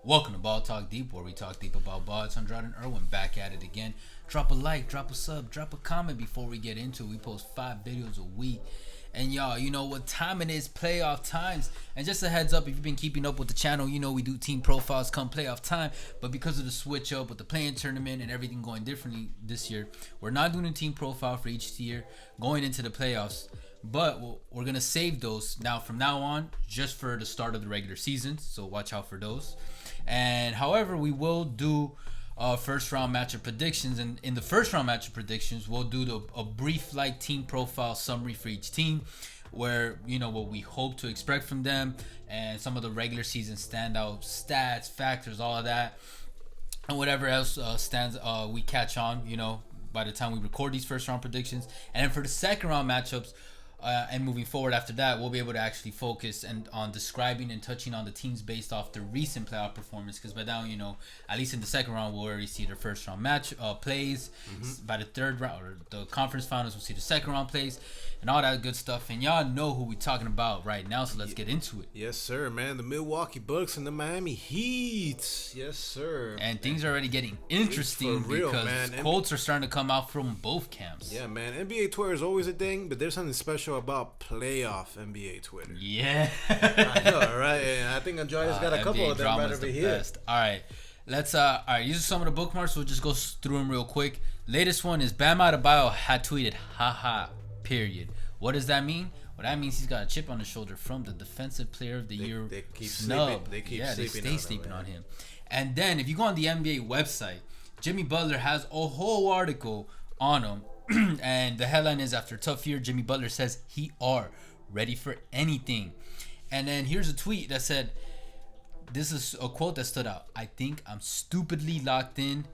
Welcome to Ball Talk Deep, where we talk deep about ball. It's Andrade and Irwin back at it again. Drop a like, drop a sub, drop a comment before we get into it. We post 5 videos a week. And y'all, you know what time it is, playoff times. And just a heads up, if you've been keeping up with the channel, you know we do team profiles come playoff time. But because of the switch up with the play-in tournament and everything going differently this year, we're not doing a team profile for each year going into the playoffs. But we're going to save those now from now on just for the start of the regular season. So watch out for those. And however, we will do first round matchup predictions. And in the first round matchup predictions, we'll do a brief like team profile summary for each team, where you know what we hope to expect from them and some of the regular season standout stats, factors, all of that, and whatever else we catch on, you know, by the time we record these first round predictions. And then for the second round matchups, and moving forward after that, we'll be able to actually focus on describing and touching on the teams based off the recent playoff performance. Because by now, you know, at least in the second round, we'll already see their first round match plays. By the third round or the conference finals, we'll see the second round plays and all that good stuff. And y'all know who we're talking about right now, so let's get into it. Yes, sir, man. The Milwaukee Bucks and the Miami Heat. Yes, sir. And things are already getting interesting because quotes are starting to come out from both camps. Yeah, man. NBA Twitter is always a thing, but there's something special about playoff NBA Twitter. Yeah. I know, right? And I think Andrade's got a couple NBA of them right over the here. Best. All right. These are some of the bookmarks. We'll just go through them real quick. Latest one is Bam Adebayo had tweeted, haha, period. What does that mean? Well, that means he's got a chip on his shoulder from the Defensive Player of the Year snub. They stay sleeping on him. And then if you go on the NBA website, Jimmy Butler has a whole article on him. And the headline is, after a tough year, Jimmy Butler says he are ready for anything. And then here's a tweet that said, this is a quote that stood out. I think I'm stupidly locked in.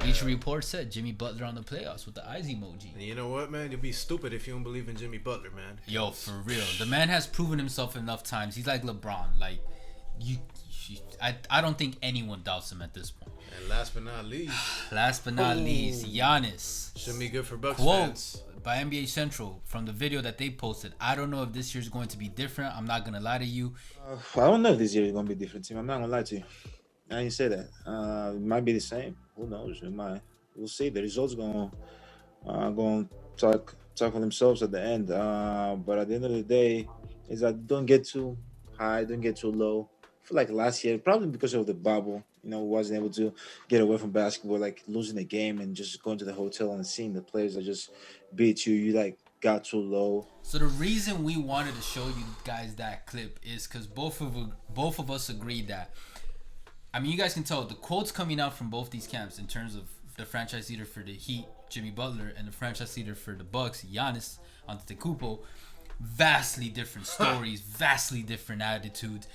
Each report said Jimmy Butler on the playoffs with the eyes emoji. And you know what, man? You'll be stupid if you don't believe in Jimmy Butler, man. Yo, for real. The man has proven himself enough times. He's like LeBron. Like, I don't think anyone doubts him at this point. And last but not least, Giannis. Should be good for Bucks Quotes fans. by NBA Central from the video that they posted. I don't know if this year's going to be different. I'm not going to lie to you. I don't know if this year is going to be different, team. I'm not going to lie to you. I didn't say that. It might be the same. Who knows? It might. We'll see. The results going to talk for themselves at the end. But at the end of the day, is that don't get too high, don't get too low. I feel like last year, probably because of the bubble, you know, wasn't able to get away from basketball, like losing the game and just going to the hotel and seeing the players that just beat you. You like got too low. So the reason we wanted to show you guys that clip is because both of us agreed that. I mean, you guys can tell the quotes coming out from both these camps in terms of the franchise leader for the Heat, Jimmy Butler, and the franchise leader for the Bucks, Giannis Antetokounmpo. Vastly different stories, vastly different attitudes.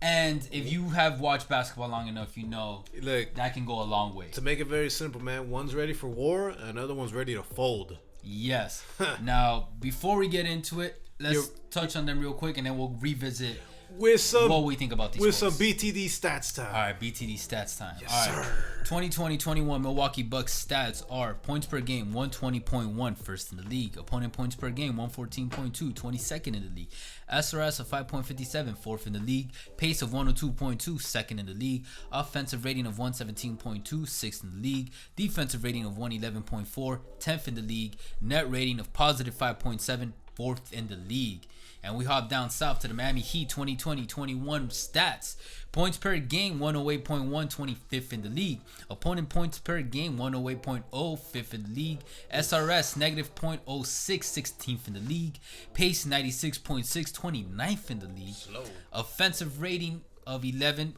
And if you have watched basketball long enough, you know that can go a long way. To make it very simple, man, one's ready for war, another one's ready to fold. Yes. Now, before we get into it, let's touch on them real quick, and then we'll revisit what we think about these with quotes. some BTD stats time. All right, BTD stats time. Yes, all right. sir. 2020-21 Milwaukee Bucks stats are points per game 120.1, first in the league. Opponent points per game 114.2, 22nd in the league. SRS of 5.57, fourth in the league. Pace of 102.2, second in the league. Offensive rating of 117.2, sixth in the league. Defensive rating of 111.4, 10th in the league. Net rating of positive 5.7, fourth in the league. And we hop down south to the Miami Heat 2020-21 stats. Points per game 108.1, 25th in the league. Opponent points per game 108.0, 5th in the league. SRS negative 0.06, 16th in the league. Pace 96.6, 29th in the league. Slow. Offensive rating of 11.2,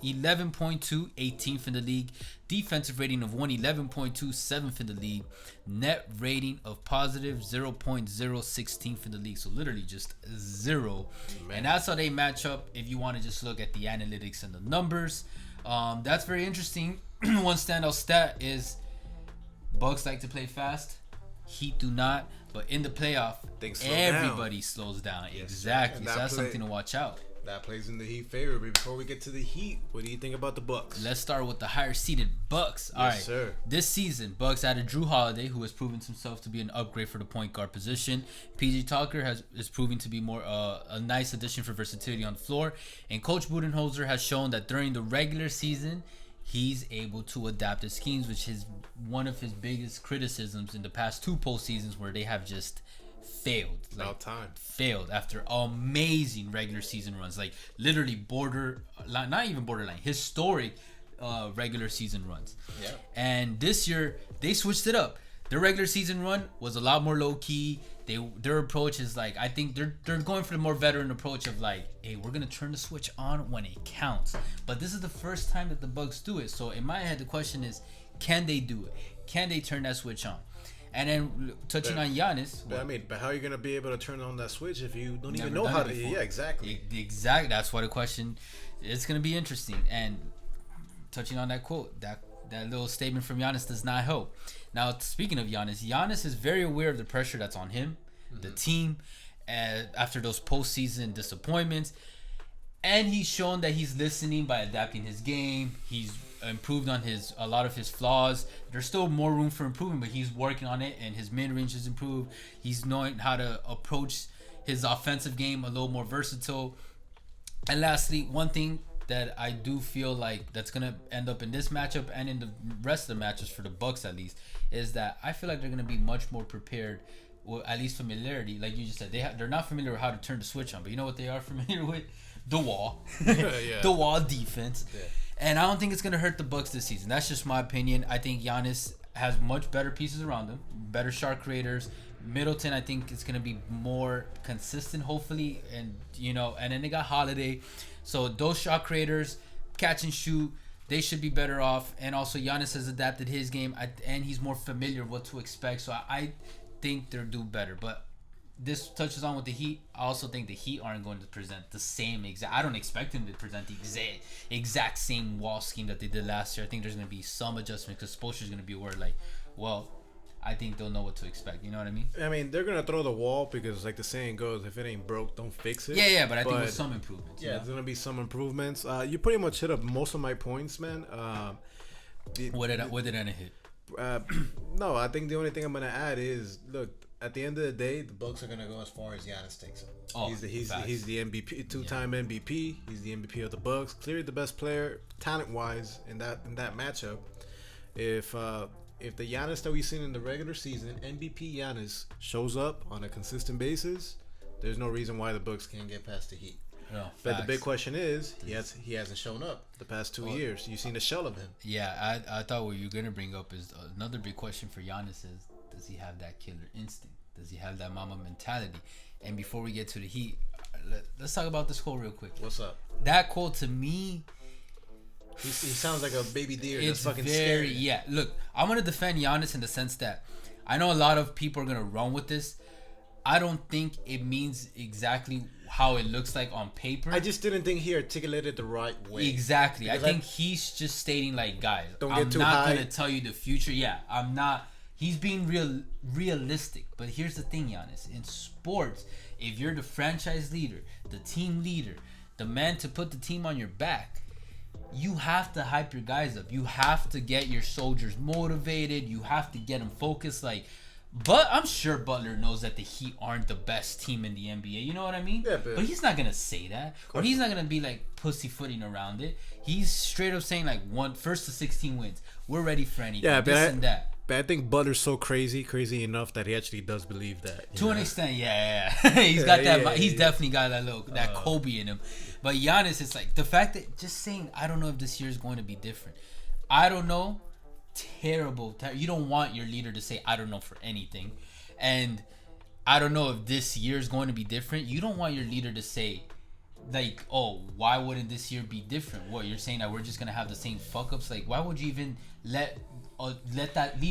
18th in the league. Defensive rating of 111.2, 7th in the league. Net rating of positive 0.0, 16th in the league. So literally just zero. Man. And that's how they match up if you want to just look at the analytics and the numbers. That's very interesting. One standout stat is Bucks like to play fast. Heat do not. But in the playoff, everybody slows down. Yes, exactly. So that's something to watch out. That plays in the Heat favor. But before we get to the Heat, what do you think about the Bucks? Let's start with the higher seeded Bucks. All right, sir. This season, Bucks added Drew Holiday, who has proven himself to be an upgrade for the point guard position. PG Tucker is proving to be more a nice addition for versatility on the floor. And Coach Budenholzer has shown that during the regular season, he's able to adapt his schemes, which is one of his biggest criticisms in the past 2 postseasons, where they have just failed. Failed after amazing regular season runs, like literally not even borderline, historic regular season runs. Yeah. And this year they switched it up. Their regular season run was a lot more low key. Their approach is like, I think they're going for the more veteran approach of like, hey, we're gonna turn the switch on when it counts. But this is the first time that the Bucks do it. So in my head, the question is, can they do it? Can they turn that switch on? And then touching on Giannis. But how are you going to be able to turn on that switch if you don't even know how to? Yeah, exactly. That's why the question, it's going to be interesting. And touching on that quote, that little statement from Giannis does not help. Now, speaking of Giannis is very aware of the pressure that's on him, the team, after those postseason disappointments. And he's shown that he's listening by adapting his game. He's improved on a lot of his flaws. There's still more room for improvement, but he's working on it, and his mid-range has improved. He's knowing how to approach his offensive game a little more versatile. And lastly, one thing that I do feel like that's going to end up in this matchup and in the rest of the matches for the Bucks at least, is that I feel like they're going to be much more prepared, or at least familiarity. Like you just said, they're not familiar with how to turn the switch on, but you know what they are familiar with? The wall. The wall defense. Yeah. And I don't think it's going to hurt the Bucks this season. That's just my opinion. I think Giannis has much better pieces around him, better shot creators. Middleton, I think, is going to be more consistent, hopefully. And, and then they got Holiday. So those shot creators, catch and shoot, they should be better off. And also Giannis has adapted his game, and he's more familiar with what to expect. So I think they'll do better. But this touches on with the Heat. I also think the Heat aren't going to present the same exact. I don't expect them to present the exact same wall scheme that they did last year. I think there's going to be some adjustment because Spoelstra's going to be aware, like, well, I think they'll know what to expect. You know what I mean? I mean, they're going to throw the wall because, like the saying goes, if it ain't broke, don't fix it. Yeah, but I think with some improvements. Yeah, there's going to be some improvements. You pretty much hit up most of my points, man. What did I hit? No, I think the only thing I'm going to add is, look, at the end of the day, the Bucks are gonna go as far as Giannis takes them. He's the MVP, 2-time MVP. He's the MVP of the Bucks. Clearly the best player, talent wise, in that matchup. If the Giannis that we've seen in the regular season, MVP Giannis, shows up on a consistent basis, there's no reason why the Bucks can't get past the Heat. No, but the big question is, he hasn't shown up the past 2 years. You've seen a shell of him. Yeah, I thought what you were gonna bring up is another big question for Giannis is, does he have that killer instinct? Does he have that mama mentality? And before we get to the Heat, let's talk about this quote real quick. What's up? That quote to me, he sounds like a baby deer that's fucking scared. Yeah, look, I'm going to defend Giannis in the sense that I know a lot of people are going to run with this. I don't think it means exactly how it looks like on paper. I just didn't think he articulated the right way. Exactly. I think he's just stating like, guys, I'm not going to tell you the future. Yeah, I'm not. He's being realistic. But here's the thing, Giannis. In sports, if you're the franchise leader, the team leader, the man to put the team on your back, you have to hype your guys up. You have to get your soldiers motivated. You have to get them focused. But I'm sure Butler knows that the Heat aren't the best team in the NBA. You know what I mean? Yeah, but he's not going to say that. Or he's not going to be like pussyfooting around it. He's straight up saying like 1 to 16 wins. We're ready for anything. Yeah, and that. But I think Butler's so crazy enough that he actually does believe that. To an extent, yeah. He's got that. Yeah, he's definitely got that Kobe in him. But Giannis, it's like the fact that just saying, I don't know if this year is going to be different. I don't know. Terrible. You don't want your leader to say, I don't know for anything. And I don't know if this year is going to be different. You don't want your leader to say, like, oh, why wouldn't this year be different? What, you're saying that we're just going to have the same fuck-ups? Like, why would you even leave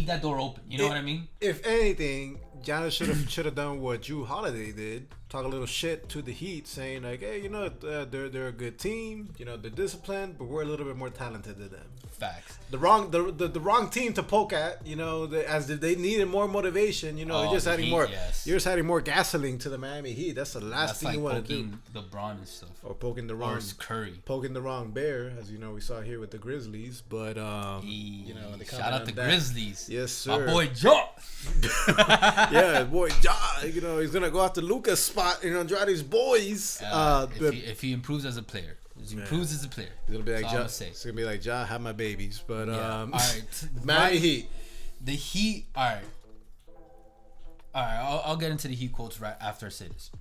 that door open? You know what I mean? If anything, Giannis should have done what Drew Holiday did. talk a little shit to the Heat, saying like, hey, you know, they're a good team, you know, they're disciplined, but we're a little bit more talented than them. Facts. The wrong team to poke at, you know, as they needed more motivation, you know, they're just adding more. Yes. You're just adding more gasoline to the Miami Heat. That's the last thing you want to do. LeBron and stuff. Or poking the wrong Curry. Poking the wrong bear, as you know, we saw here with the Grizzlies. But you know, shout out the Grizzlies. Yes, sir. My boy Ja. Yeah, boy Ja. You know, he's gonna go after Luka's spot and Andrade's boys. If he improves as a player. He improves as a player. He's gonna be like Ja. It's gonna be like Ja, have my babies. But all right, Miami Heat. The Heat. All right. I'll get into the Heat quotes right after I say this.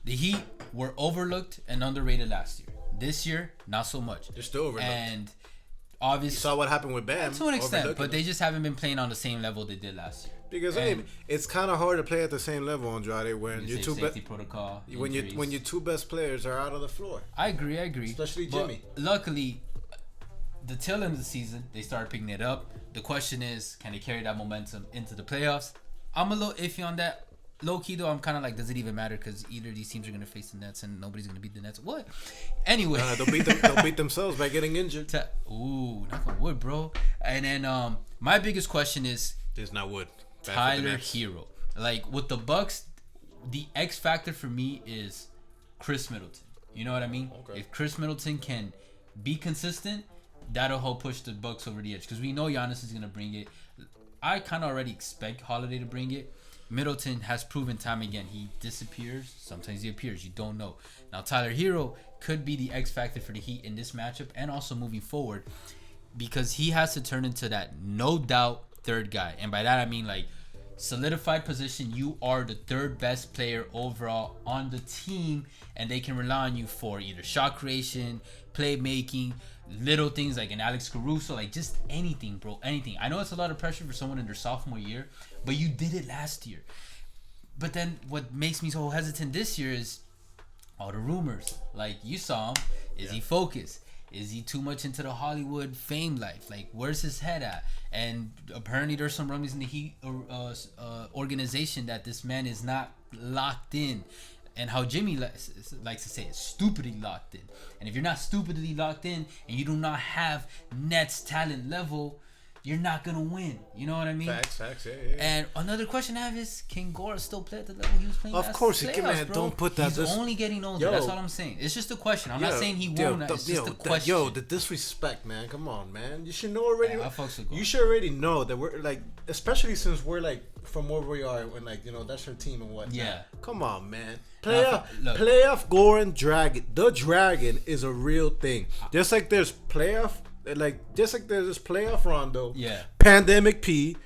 The Heat were overlooked and underrated last year. This year, not so much. They're still overlooked. And obviously, you saw what happened with Bam to an extent, but they just haven't been playing on the same level they did last year. Because it's kind of hard to play at the same level, Andrade, when your two protocol, when your two best players are out of the floor. I agree. Especially Jimmy. But luckily, the tail end of the season, they started picking it up. The question is, can they carry that momentum into the playoffs? I'm a little iffy on that. Low key though, I'm kind of like, does it even matter? Because either of these teams are gonna face the Nets and nobody's gonna beat the Nets. What? Anyway, they'll beat themselves by getting injured. Knock on wood, bro. And then my biggest question is, it's not wood. Tyler Hero. Like with the Bucks, the X factor for me is Chris Middleton. You know what I mean? Okay. If Chris Middleton can be consistent, that'll help push the Bucks over the edge. Because we know Giannis is gonna bring it. I kind of already expect Holiday to bring it. Middleton has proven time again. He disappears. Sometimes he appears. You don't know. Now, Tyler Hero could be the X factor for the Heat in this matchup and also moving forward because he has to turn into that no doubt third guy. And by that, I mean like solidified position. You are the third best player overall on the team and they can rely on you for either shot creation, playmaking, little things like an Alex Caruso, like just anything, bro. Anything. I know it's a lot of pressure for someone in their sophomore year, but you did it last year. But then what makes me so hesitant this year is all the rumors. Like you saw him. Is he focused? Is he too much into the Hollywood fame life? Like where's his head at? And apparently there's some rumors in the Heat organization that this man is not locked in. And how Jimmy likes to say it, stupidly locked in. And if you're not stupidly locked in and you do not have Nets talent level, you're not going to win. You know what I mean? Facts, yeah. And another question I have is, can Gora still play at the level he was playing last Of course he can, man. Don't put that. He's only getting older. That's all I'm saying. It's just a question. I'm not saying he won't. It's just a question. The disrespect, man. Come on, man. You should know already. Yeah, you should already know that we're like, especially since we're like from where we are, when like, you know, that's your team and whatnot. Yeah. Come on, man. Playoff Goran Dragon. The Dragon is a real thing. Just like there's playoff this playoff Rondo. Yeah. Pandemic P.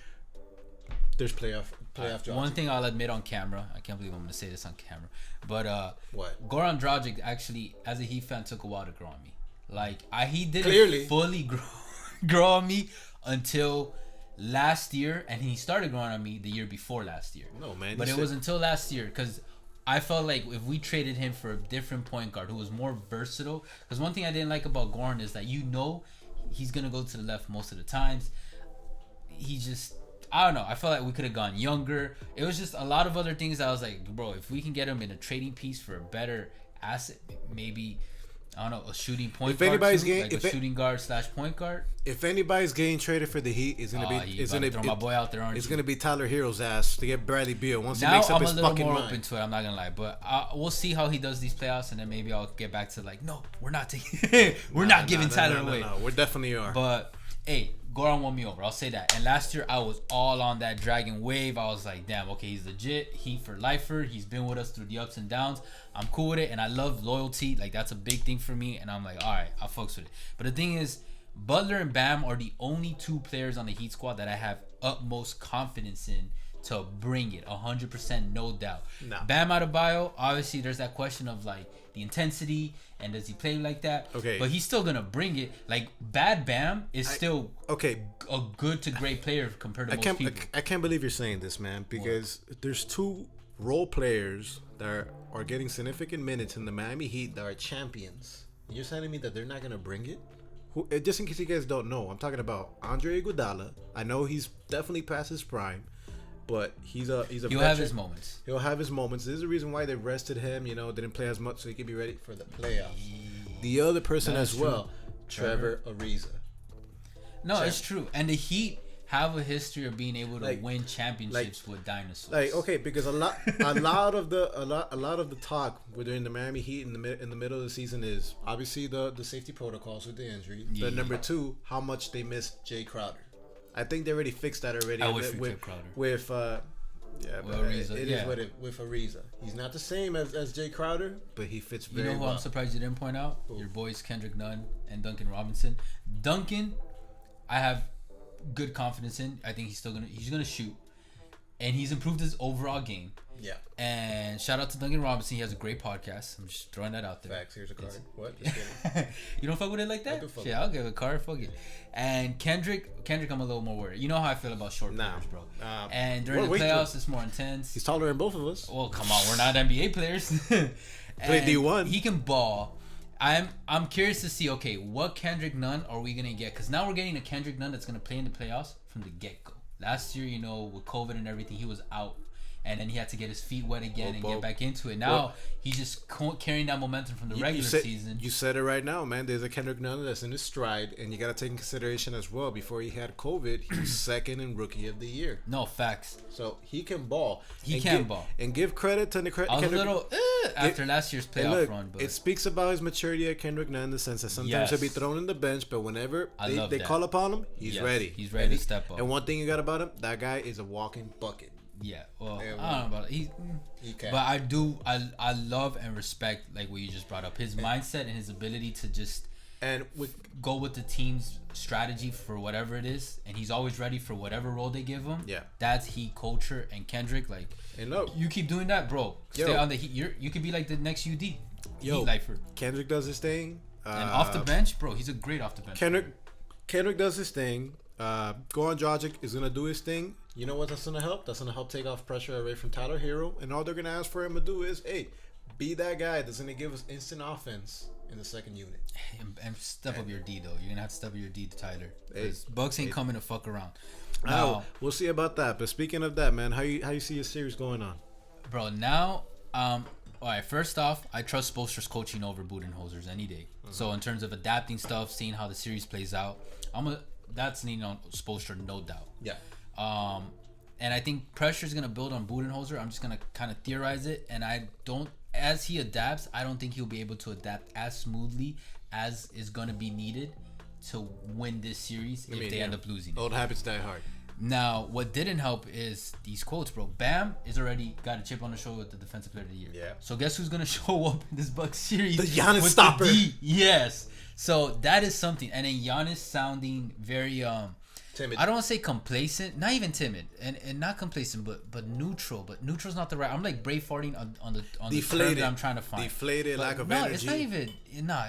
There's playoff Johnson. One thing I'll admit on camera, I can't believe I'm gonna say this on camera, but what? Goran Dragic actually, as a Heat fan, took a while to grow on me. Like he didn't fully grow on me until last year, and he started growing on me the year before last year. No, man. But it was until last year because I felt like if we traded him for a different point guard who was more versatile, because one thing I didn't like about Goran is that he's gonna go to the left most of the times. He just, I don't know. I felt like we could have gone younger. It was just a lot of other things that I was like, bro, if we can get him in a trading piece for a better asset, maybe, I don't know, a shooting point guard. Shooting guard / point guard. If anybody's getting traded for the Heat, it's gonna be my boy out there. It's gonna be Tyler Hero's ass to get Bradley Beal once now he makes up his fucking mind. I'm a little more open to it. I'm not gonna lie, but we'll see how he does these playoffs, and then maybe I'll get back to like, no, we're not taking, not giving Tyler away. No, we definitely are. But hey, Goran won me over. I'll say that. And last year I was all on that Dragon wave. I was like, damn, okay, he's legit. Heat for lifer. He's been with us through the ups and downs. I'm cool with it, and I love loyalty. Like that's a big thing for me. And I'm like, all right, I'll fucks with it. But the thing is, Butler and Bam are the only two players on the Heat squad that I have utmost confidence in to bring it 100%, no doubt. No. Bam Adebayo, obviously there's that question of like the intensity and does he play like that? Okay. But he's still gonna bring it. Like bad Bam is still a good to great player compared to most people. I can't believe you're saying this, man, because there's two role players that are getting significant minutes in the Miami Heat that are champions. You're telling me that they're not gonna bring it? Just in case you guys don't know, I'm talking about Andre Iguodala. I know he's definitely past his prime, but he's a He'll veteran. have his moments. He'll have his moments. There's a reason why they rested him. Didn't play as much so he could be ready for the playoffs. The other person as well, Trevor Ariza. No, it's true. And the Heat have a history of being able to win championships with dinosaurs. Okay, because a lot of the talk within the Miami Heat in the middle of the season is obviously the safety protocols with the injury. Yeah. But number two, how much they miss Jay Crowder. I think they already fixed that already. I wish we kept Crowder. With Ariza. It is with Ariza. He's not the same as Jay Crowder, but he fits very well. You know who I'm surprised you didn't point out? Who? Your boys Kendrick Nunn and Duncan Robinson. Duncan, I have good confidence in. I think he's gonna shoot, and he's improved his overall game. Yeah. And shout out to Duncan Robinson. He has a great podcast. I'm just throwing that out there. Facts. Here's a card. What? Just kidding. You don't fuck with it like that? Shit, I'll give a card. Fuck it. And Kendrick, I'm a little more worried. You know how I feel about short players, bro. And during the playoffs, it's more intense. He's taller than both of us. Well, come on, we're not NBA players. Play D1. He can ball. I'm curious to see. Okay, what Kendrick Nunn are we gonna get? Because now we're getting a Kendrick Nunn that's gonna play in the playoffs from the get go. Last year, with COVID and everything, he was out. And then he had to get his feet wet again and get back into it. Now he's just carrying that momentum from the regular season. You said it right now, man. There's a Kendrick Nunn that's in his stride, and you got to take in consideration as well. Before he had COVID, he was second in Rookie of the Year. No, facts. So he can ball. He can ball. And give credit to the I was a little after last year's playoff run, but it speaks about his maturity at Kendrick Nunn in the sense that sometimes he'll be thrown in the bench, but whenever they call upon him, he's ready. He's ready to step up. And one thing you got about him, that guy is a walking bucket. Yeah, well, I don't know about it. He can. But I love and respect what you just brought up. His mindset and his ability to just go with the team's strategy for whatever it is, and he's always ready for whatever role they give him. Yeah, that's Heat culture. And Kendrick, you keep doing that, bro. Stay on the Heat. You could be like the next UD. Heat lifer. Kendrick does his thing. And off the bench, bro, he's a great off the bench. Kendrick does his thing. Goran Dragic is gonna do his thing. You know what that's gonna help? That's gonna help take off pressure away from Tyler Hero. And all they're gonna ask for him to do is, hey, be that guy that's gonna give us instant offense in the second unit. And step up your D though. You're gonna have to step up your D to Tyler. Bucks ain't coming to fuck around. We'll see about that. But speaking of that, man, how you see your series going on? Bro, now all right, first off, I trust Spoelstra's coaching over Budenholzer's any day. Mm-hmm. So in terms of adapting stuff, seeing how the series plays out, that's leaning on Spoelstra, no doubt. Yeah. And I think pressure is gonna build on Budenholzer. I'm just gonna kind of theorize it, and as he adapts, I don't think he'll be able to adapt as smoothly as is gonna be needed to win this series if they end up losing. Old habits die hard. Now, what didn't help is these quotes, bro. Bam is already got a chip on the shoulder with the Defensive Player of the Year. Yeah. So guess who's gonna show up in this Bucks series? The Giannis stopper. Yes. So that is something. And then Giannis sounding very timid. I don't want to say complacent, not even timid, and not complacent, but neutral. But neutral's not the right. I'm like brave farting on the term that I'm trying to find. Deflated, lack of energy. No, it's not even.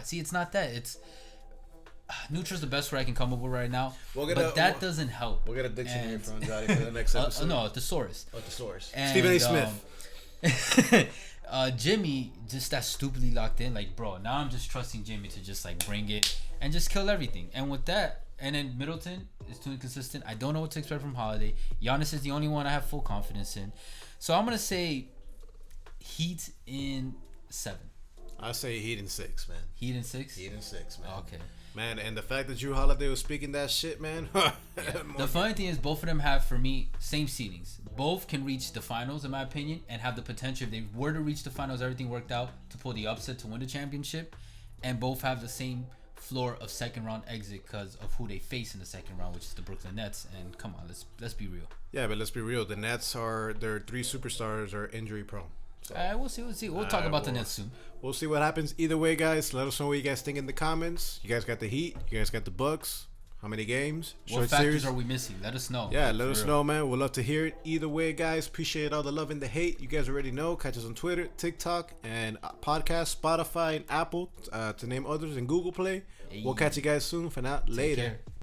See, it's not that. It's neutral's the best word I can come up with right now. But that doesn't help. We'll get a dictionary from Andrade for the next episode. No, thesaurus. Thesaurus. Stephen A. Smith. Jimmy just that stupidly locked in, bro. Now I'm just trusting Jimmy to just bring it and just kill everything. And with that, and then Middleton is too inconsistent. I don't know what to expect from Holiday. Giannis is the only one I have full confidence in. So I'm gonna say Heat in 7. I say Heat in 6, man. Heat in 6. Heat in 6, man. Okay. Man, and the fact that Drew Holiday was speaking that shit, man. Yeah. The funny thing is, both of them have, for me, same seedings. Both can reach the finals, in my opinion, and have the potential, if they were to reach the finals, everything worked out, to pull the upset to win the championship. And both have the same floor of second round exit because of who they face in the second round, which is the Brooklyn Nets. And come on, let's be real. Yeah, but let's be real. The Nets their 3 superstars are injury prone. So, we'll see. We'll talk about the Nets soon. We'll see what happens. Either way, guys, let us know what you guys think in the comments. You guys got the Heat. You guys got the Bucks. How many games? What factors are we missing? Let us know. Yeah, let us know, man. We'd love to hear it. Either way, guys, appreciate all the love and the hate. You guys already know. Catch us on Twitter, TikTok, and podcast, Spotify, and Apple, to name others, and Google Play. Hey. We'll catch you guys soon. For now, later.